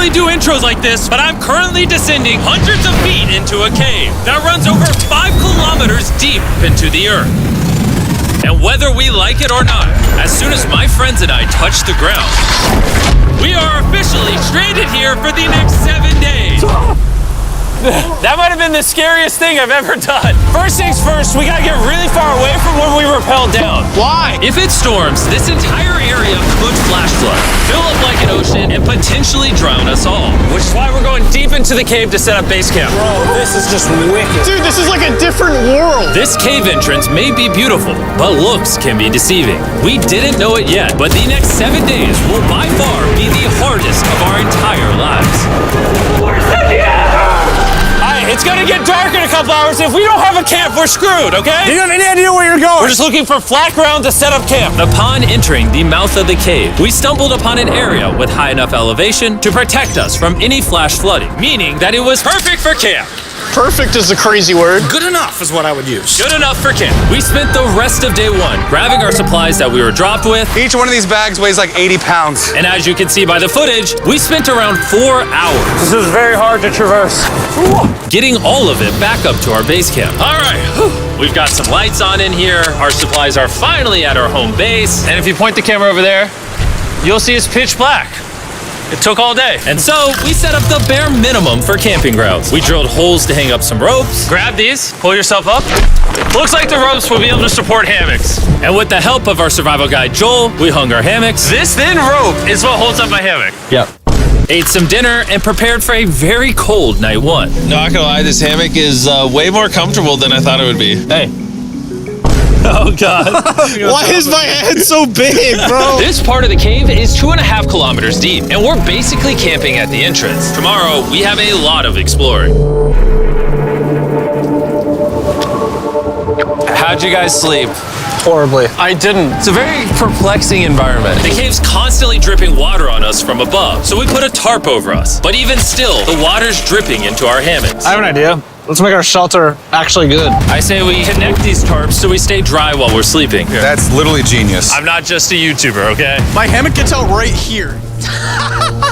normally do intros like this, but I'm currently descending hundreds of feet into a cave that runs over 5 kilometers deep into the earth. And whether we like it or not, as soon as my friends and I touch the ground, we are officially stranded here for the next 7 days. That might have been the scariest thing I've ever done. First things first, we gotta get really far away from where we rappelled down. Why? If it storms, this entire area could flash flood, fill up like an ocean, and potentially drown us all. Which is why we're going deep into the cave to set up base camp. Bro, this is just wicked. Dude, this is like a different world. This cave entrance may be beautiful, but looks can be deceiving. We didn't know it yet, but the next 7 days will by far be the hardest of our entire lives. Where's the It's gonna get dark in a couple hours. If we don't have a camp, we're screwed, okay? Do you have any idea where you're going? We're just looking for flat ground to set up camp. Upon entering the mouth of the cave, we stumbled upon an area with high enough elevation to protect us from any flash flooding, meaning that it was perfect for camp. Perfect is a crazy word. Good enough is what I would use. Good enough for camp. We spent the rest of day one grabbing our supplies that we were dropped with. Each one of these bags weighs like 80 pounds. And as you can see by the footage, we spent around 4 hours. This is very hard to traverse. Getting all of it back up to our base camp. All right, we've got some lights on in here. Our supplies are finally at our home base. And if you point the camera over there, you'll see it's pitch black. It took all day. And so we set up the bare minimum for camping grounds. We drilled holes to hang up some ropes. Grab these, pull yourself up. Looks like the ropes will be able to support hammocks. And with the help of our survival guide, Joel, we hung our hammocks. This thin rope is what holds up my hammock. Yep. Ate some dinner and prepared for a very cold night one. Not gonna lie, this hammock is way more comfortable than I thought it would be. Hey. Oh, God. Why is my head so big, bro? This part of the cave is 2.5 kilometers deep, and we're basically camping at the entrance. Tomorrow, we have a lot of exploring. How'd you guys sleep? Horribly. I didn't. It's a very perplexing environment. The cave's constantly dripping water on us from above, so we put a tarp over us. But even still, the water's dripping into our hammocks. I have an idea. Let's make our shelter actually good. I say we connect these tarps so we stay dry while we're sleeping. That's literally genius. I'm not just a YouTuber, okay? My hammock gets out right here.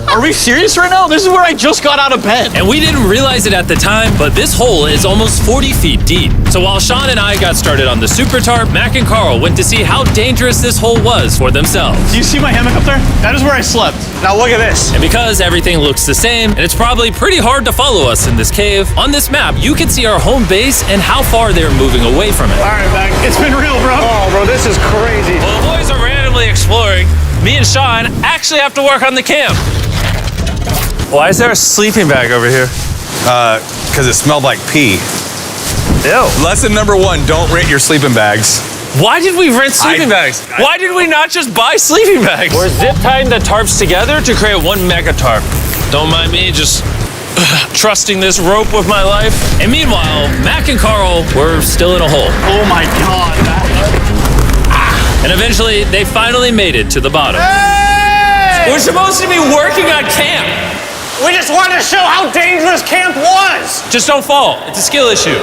Are we serious right now? This is where I just got out of bed. And we didn't realize it at the time, but this hole is almost 40 feet deep. So while Sean and I got started on the super tarp, Mac and Carl went to see how dangerous this hole was for themselves. Do you see my hammock up there? That is where I slept. Now look at this. And because everything looks the same, and it's probably pretty hard to follow us in this cave, on this map, you can see our home base and how far they're moving away from it. All right, Mac. It's been real, bro. Oh, bro, this is crazy. While the boys are randomly exploring, me and Sean actually have to work on the camp. Why is there a sleeping bag over here? Because it smelled like pee. Ew. Lesson number 1, don't rent your sleeping bags. Why did we rent sleeping bags? Why did we not just buy sleeping bags? We're zip tying the tarps together to create one mega tarp. Don't mind me just trusting this rope with my life. And meanwhile, Mac and Carl were still in a hole. Oh my God, Mac. And eventually, they finally made it to the bottom. Hey! We're supposed to be working on camp. We just wanted to show how dangerous camp was. Just don't fall. It's a skill issue.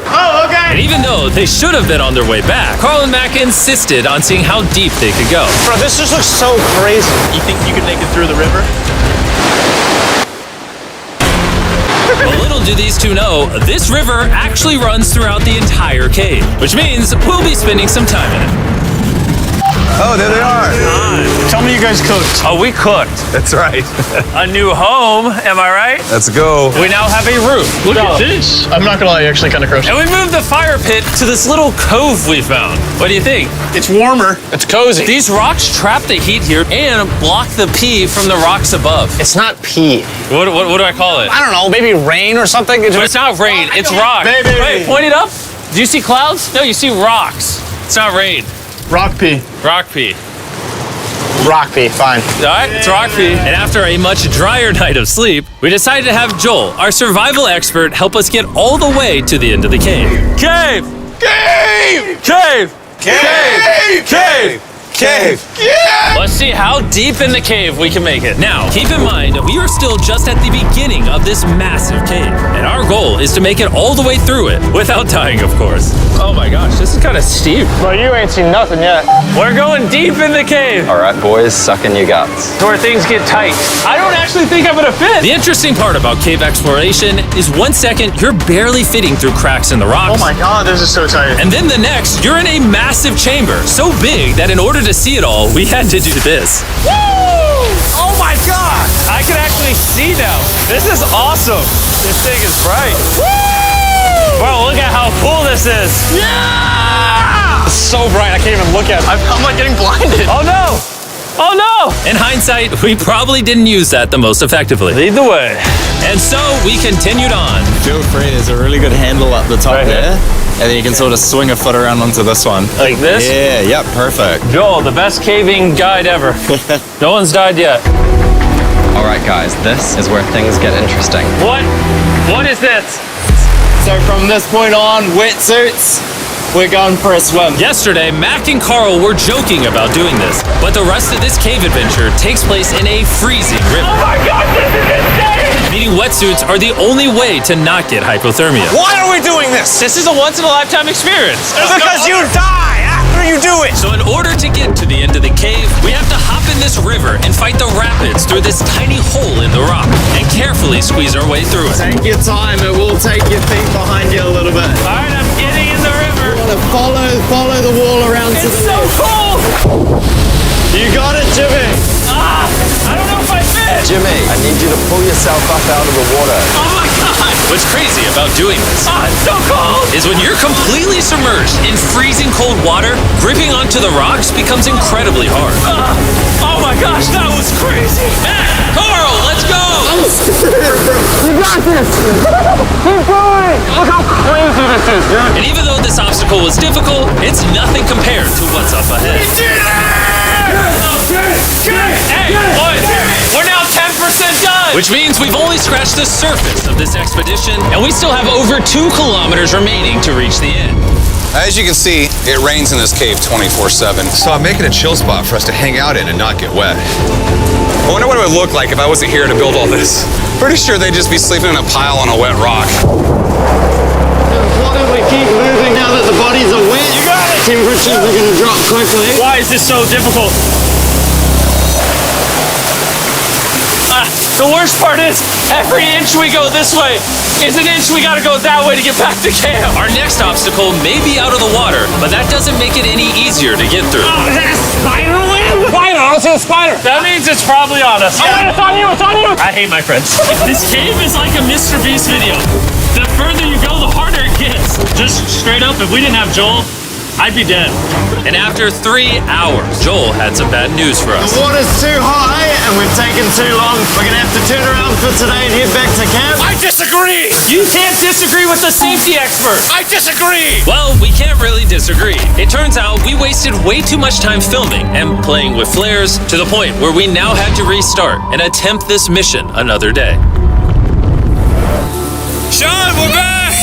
Oh, okay. And even though they should have been on their way back, Carl and Mac insisted on seeing how deep they could go. Bro, this just looks so crazy. You think you could make it through the river? But little do these two know, this river actually runs throughout the entire cave, which means we'll be spending some time in it. Oh, there they are. Tell me you guys cooked. Oh, we cooked. That's right. A new home, am I right? Let's go. We now have a roof. Look at this. I'm not gonna lie, you're actually kind of gross. And we moved the fire pit to this little cove we found. What do you think? It's warmer. It's cozy. These rocks trap the heat here and block the pee from the rocks above. It's not pee. What do I call it? I don't know, maybe rain or something. But it's not rain, it's rock. Baby. Wait, point it up. Do you see clouds? No, you see rocks. It's not rain. Rock pee. Rock pee. Rock pee, fine. All right, it's rock pee. And after a much drier night of sleep, we decided to have Joel, our survival expert, help us get all the way to the end of the cave. Cave! Cave! Cave! Cave! Cave! Cave! Let's see how deep in the cave we can make it. Now, keep in mind, we are still just at the beginning of this massive cave, and our goal is to make it all the way through it, without dying, of course. Oh my gosh, this is kind of steep. Well, you ain't seen nothing yet. We're going deep in the cave. All right, boys, suck in your guts. To where things get tight. I don't actually think I'm gonna fit. The interesting part about cave exploration is 1 second, you're barely fitting through cracks in the rocks. Oh my God, this is so tight. And then the next, you're in a massive chamber, so big that in order to see it all, we had to do this. Woo! Oh my God! I can actually see now. This is awesome. This thing is bright. Woo! Bro, look at how cool this is. Yeah! It's so bright, I can't even look at it. I'm like getting blinded. Oh no! Oh no! In hindsight, we probably didn't use that the most effectively. Lead the way. And so we continued on. Feel free, there's a really good handle up the top Right here? there. And then you can sort of swing a foot around onto this one. Like this? Yeah, yep, perfect. Joel, the best caving guide ever. No one's died yet. All right, guys, this is where things get interesting. What? What is this? So from this point on, wetsuits, we're going for a swim. Yesterday, Mac and Carl were joking about doing this, but the rest of this cave adventure takes place in a freezing river. Oh my God, this is insane! Meaning wetsuits are the only way to not get hypothermia. Why are we doing this? This is a once-in-a-lifetime experience. Because you die after you do it. So in order to get to the end of the cave, we have to hop in this river and fight the rapids through this tiny hole in the rock and carefully squeeze our way through it. Take your time, it will take your feet behind you a little bit. All right, I'm getting in the river. Follow the wall around to It's the so left. cool. You got it, Jimmy. Ah, I don't know if I fit. Jimmy, I need you to pull yourself up out of the water. Oh my God. What's crazy about doing this It's so cold. is when you're completely submerged in freezing cold water, gripping onto the rocks becomes incredibly hard. Oh my gosh, that was crazy. Matt, Carl, let's go. You got this. Keep going. Look how crazy this is, dude. And even though this obstacle was difficult, it's nothing compared to what's up ahead. Hey, boys, we're now 10% done. Which means we've only scratched the surface of this expedition, and we still have over 2 kilometers remaining to reach the end. As you can see, it rains in this cave 24/7. So I'm making a chill spot for us to hang out in and not get wet. I wonder what it would look like if I wasn't here to build all this. Pretty sure they'd just be sleeping in a pile on a wet rock. Why don't we keep moving now that the bodies are wet? You got it! Temperatures are going to drop quickly. Why is this so difficult? The worst part is, every inch we go this way is an inch we gotta go that way to get back to camp. Our next obstacle may be out of the water, but that doesn't make it any easier to get through. Is that a spider web? Spider, I don't see a spider. That means it's probably on us. Oh, it's on you, it's on you. I hate my friends. This cave is like a Mr. Beast video. The further you go, the harder it gets. Just straight up, if we didn't have Joel, I'd be dead. And after 3 hours, Joel had some bad news for us. The water's too high and we've taken too long. We're going to have to turn around for today and head back to camp. I disagree. You can't disagree with the safety expert. I disagree. Well, we can't really disagree. It turns out we wasted way too much time filming and playing with flares to the point where we now had to restart and attempt this mission another day. Sean, we're back!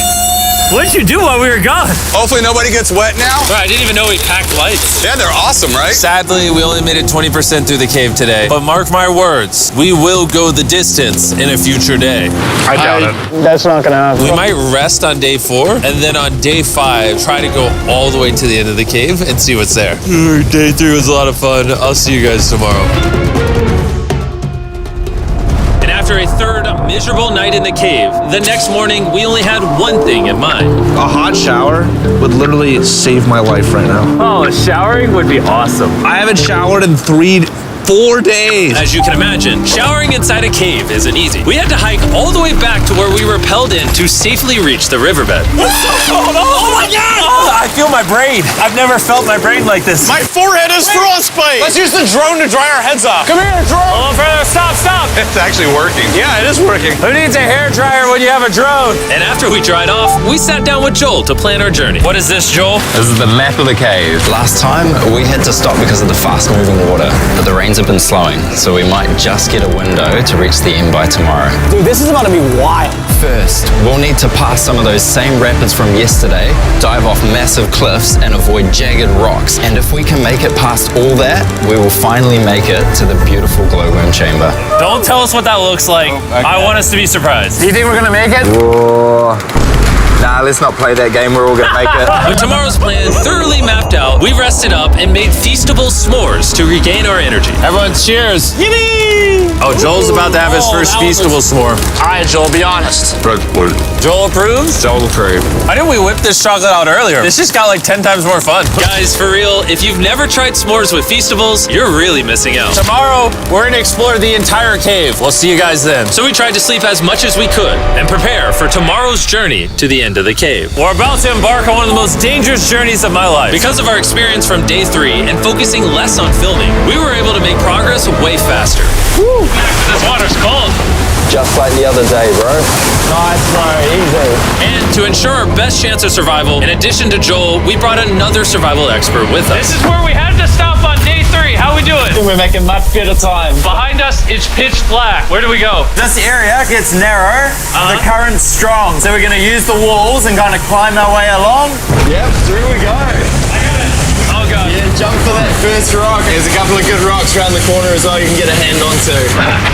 What'd you do while we were gone? Hopefully nobody gets wet now. I didn't even know we packed lights. Yeah, they're awesome, right? Sadly, we only made it 20% through the cave today. But mark my words, we will go the distance in a future day. I doubt it. That's not gonna happen. We might rest on day 4, and then on day 5, try to go all the way to the end of the cave and see what's there. Day 3 was a lot of fun. I'll see you guys tomorrow. And after a third miserable night in the cave, the next morning we only had one thing in mind. A hot shower would literally save my life right now. Oh, showering would be awesome. I haven't showered in 4 days. As you can imagine, showering inside a cave isn't easy. We had to hike all the way back to where we rappelled in to safely reach the riverbed. Oh my God! I feel my brain. I've never felt my brain like this. My forehead is frostbite. Let's use the drone to dry our heads off. Come here, drone. A little further. Stop. It's actually working. Yeah, it is working. Who needs a hairdryer when you have a drone? And after we dried off, we sat down with Joel to plan our journey. What is this, Joel? This is the map of the cave. Last time, we had to stop because of the fast-moving water, but the rains have been slowing, so we might just get a window to reach the end by tomorrow. Dude, this is about to be wild. First, we'll need to pass some of those same rapids from yesterday, dive off massive cliffs, and avoid jagged rocks. And if we can make it past all that, we will finally make it to the beautiful glowworm chamber. Don't tell us what that looks like. I want us to be surprised. Do you think we're gonna make it? Whoa. Nah, let's not play that game. We're all gonna make it. With tomorrow's plan thoroughly mapped out, we rested up and made feastable s'mores to regain our energy. Everyone, cheers. Yippee! Oh, Joel's about to have his first feastable s'more. All right, Joel, be honest. Joel approves? Joel approved. Why didn't we whip this chocolate out earlier? This just got like 10 times more fun. Guys, for real, if you've never tried s'mores with feastables, you're really missing out. Tomorrow, we're gonna explore the entire cave. We'll see you guys then. So we tried to sleep as much as we could and prepare for tomorrow's journey to the end of the cave. We're about to embark on one of the most dangerous journeys of my life. Because of our experience from day 3 and focusing less on filming, we were able to make progress way faster. Woo! This water's cold. Just like the other day, bro. Nice, bro. Easy. And to ensure our best chance of survival, in addition to Joel, we brought another survival expert with us. This is where we had to stop on day 3. How we doing? We're making much better time. Behind us, it's pitch black. Where do we go? This area gets narrow, the current's strong, so we're going to use the walls and kind of climb our way along. Yep, through we go. Oh, God. Yeah, jump for that first rock. There's a couple of good rocks around the corner as well you can get a hand onto.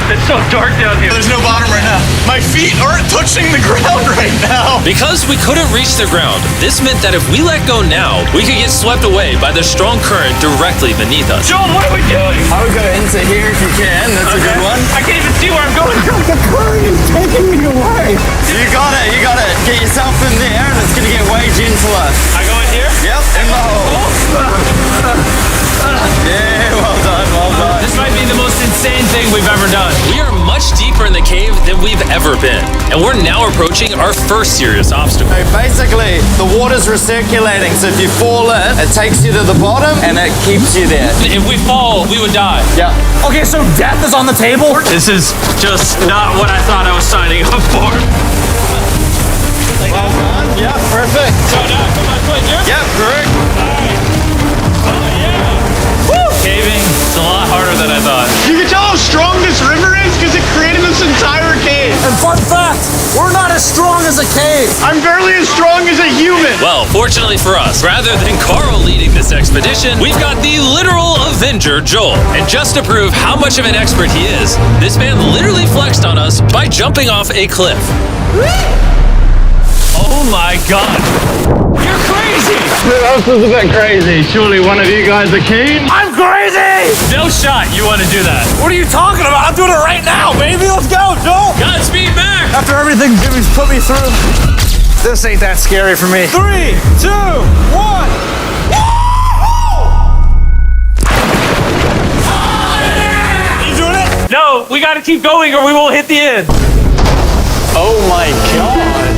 It's so dark down here. There's no bottom right now. My feet aren't touching the ground right now. Because we couldn't reach the ground, this meant that if we let go now, we could get swept away by the strong current directly beneath us. Joel, what are we doing? I would go into here if you can. That's a good one. I can't even see where I'm going. The current is taking me away. You got it. You got it. Get yourself in there and it's going to get way gentler. I go in here? Yep, in the hole. Yeah, well done, well done. This might be the most insane thing we've ever done. We are much deeper in the cave than we've ever been, and we're now approaching our first serious obstacle. So basically, the water's recirculating, so if you fall in, it takes you to the bottom and it keeps you there. If we fall, we would die. Yeah. Okay, so death is on the table? This is just not what I thought I was signing up for. Well done. Yeah, perfect. So now I put my foot here? Yep, correct. Caving is a lot harder than I thought. You can tell how strong this river is because it created this entire cave. And fun fact, we're not as strong as a cave. I'm barely as strong as a human. Well, fortunately for us, rather than Carl leading this expedition, we've got the literal Avenger, Joel. And just to prove how much of an expert he is, this man literally flexed on us by jumping off a cliff. Oh my God. You're crazy. This is a bit crazy. Surely one of you guys are keen? I'm crazy. No shot you want to do that. What are you talking about? I'm doing it right now, baby. Let's go, Joel. Godspeed, Mac! After everything Jimmy's put me through, this ain't that scary for me. 3, 2, 1. You doing it? No, we got to keep going or we won't hit the end. Oh my God.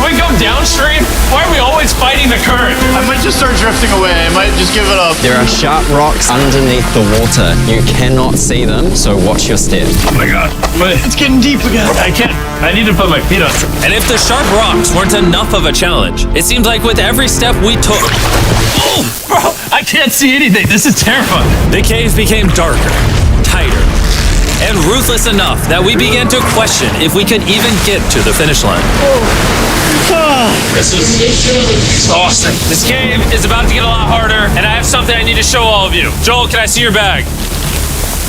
Can we go downstream? Why are we always fighting the current? I might just start drifting away. I might just give it up. There are sharp rocks underneath the water. You cannot see them, so watch your step. Oh my God. It's getting deep again. I can't. I need to put my feet on. And if the sharp rocks weren't enough of a challenge, it seems like with every step we took... Oh, bro, I can't see anything. This is terrifying. The cave became darker, tighter, and ruthless enough that we began to question if we could even get to the finish line. This is exhausting. This cave is about to get a lot harder, and I have something I need to show all of you. Joel, can I see your bag?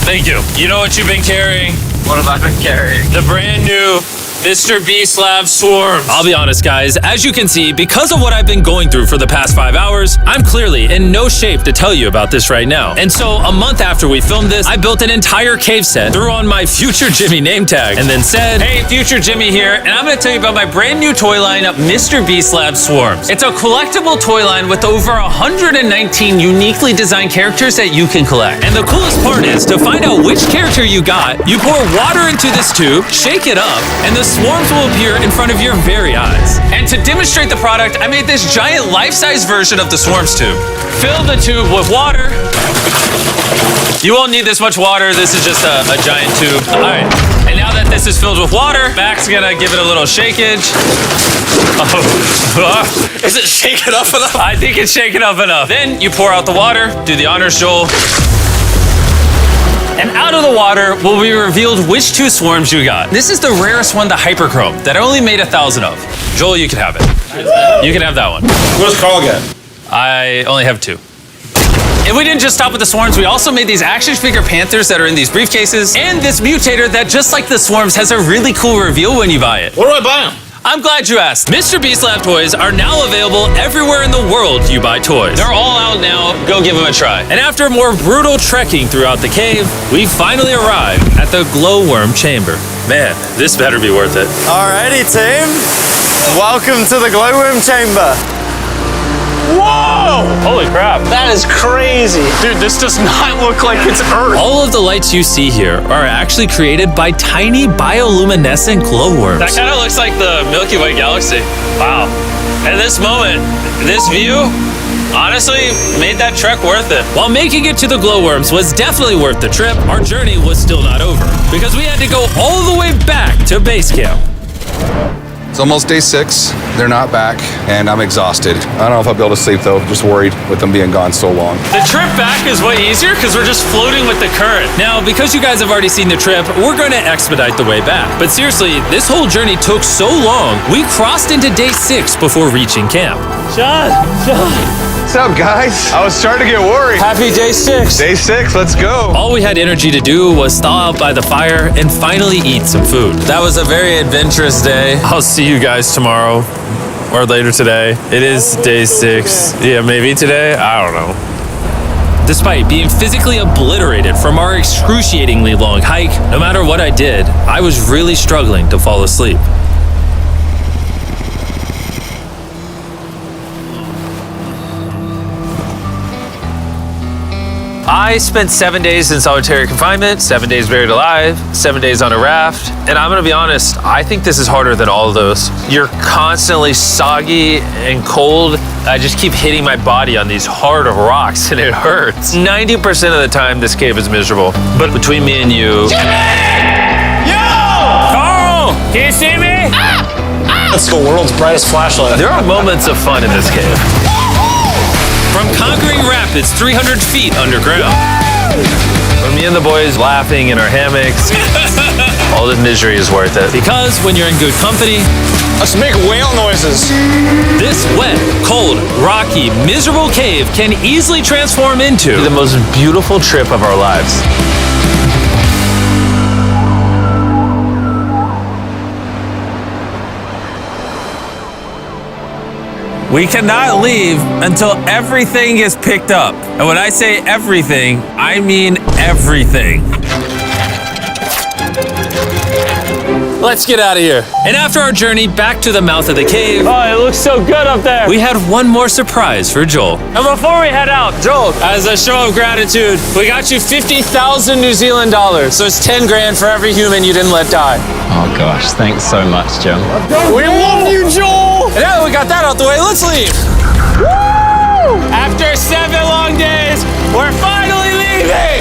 Thank you. You know what you've been carrying? What have I been carrying? The brand new Mr. Beast Lab Swarms. I'll be honest, guys. As you can see, because of what I've been going through for the past 5 hours, I'm clearly in no shape to tell you about this right now. And so, a month after we filmed this, I built an entire cave set, threw on my Future Jimmy name tag, and then said, hey, Future Jimmy here, and I'm gonna tell you about my brand new toy line, Mr. Beast Lab Swarms. It's a collectible toy line with over 119 uniquely designed characters that you can collect. And the coolest part is, to find out which character you got, you pour water into this tube, shake it up, and the swarms will appear in front of your very eyes. And to demonstrate the product, I made this giant life-size version of the swarms tube. Fill the tube with water. You won't need this much water. This is just a giant tube. All right. And now that this is filled with water, Mac's gonna give it a little shakeage. Oh. Is it shaken up enough? I think it's shaken up enough. Then you pour out the water. Do the honors, Joel. And out of the water will be revealed which 2 swarms you got. This is the rarest one, the hyperchrome, that I only made 1,000 of. Joel, you can have it. You can have that one. What does Carl get? I only have 2. And we didn't just stop with the swarms, we also made these action figure panthers that are in these briefcases, and this mutator that, just like the swarms, has a really cool reveal when you buy it. Where do I buy them? I'm glad you asked. Mr. Beast Lab toys are now available everywhere in the world you buy toys. They're all out now, go give them a try. And after more brutal trekking throughout the cave, we finally arrived at the glowworm chamber. Man, this better be worth it. Alrighty, team. Welcome to the glowworm chamber. Whoa! Holy crap. That is crazy. Dude, this does not look like it's Earth. All of the lights you see here are actually created by tiny bioluminescent glowworms. That kind of looks like the Milky Way galaxy. Wow. At this moment, this view, honestly, made that trek worth it. While making it to the glowworms was definitely worth the trip, our journey was still not over because we had to go all the way back to base camp. It's almost day 6. They're not back, and I'm exhausted. I don't know if I'll be able to sleep though. Just worried with them being gone so long. The trip back is way easier because we're just floating with the current. Now, because you guys have already seen the trip, we're going to expedite the way back. But seriously, this whole journey took so long, we crossed into day 6 before reaching camp. John. What's up, guys? I was starting to get worried. Happy day 6. Day 6, let's go. All we had energy to do was thaw out by the fire and finally eat some food. That was a very adventurous day. I'll see you guys tomorrow or later today. It is day 6. Yeah, maybe today. I don't know. Despite being physically obliterated from our excruciatingly long hike, no matter what I did, I was really struggling to fall asleep. I spent 7 days in solitary confinement, 7 days buried alive, 7 days on a raft, and I'm gonna be honest, I think this is harder than all of those. You're constantly soggy and cold. I just keep hitting my body on these hard rocks and it hurts. 90% of the time, this cave is miserable. But between me and you... Carl! Can you see me? That's the world's brightest flashlight. There are moments of fun in this cave. From conquering rapids 300 feet underground. From me and the boys laughing in our hammocks. All the misery is worth it. Because when you're in good company, Let's make whale noises. this wet, cold, rocky, miserable cave can easily transform into the most beautiful trip of our lives. We cannot leave until everything is picked up. And when I say everything, I mean everything. Let's get out of here. And after our journey back to the mouth of the cave, Oh, it looks so good up there. we had one more surprise for Joel. And before we head out, Joel, as a show of gratitude, we got you 50,000 New Zealand dollars. So it's 10 grand for every human you didn't let die. Oh gosh, thanks so much, Jim. We love you, Joel. And now that we got that out the way, let's leave. After 7 long days, we're finally leaving.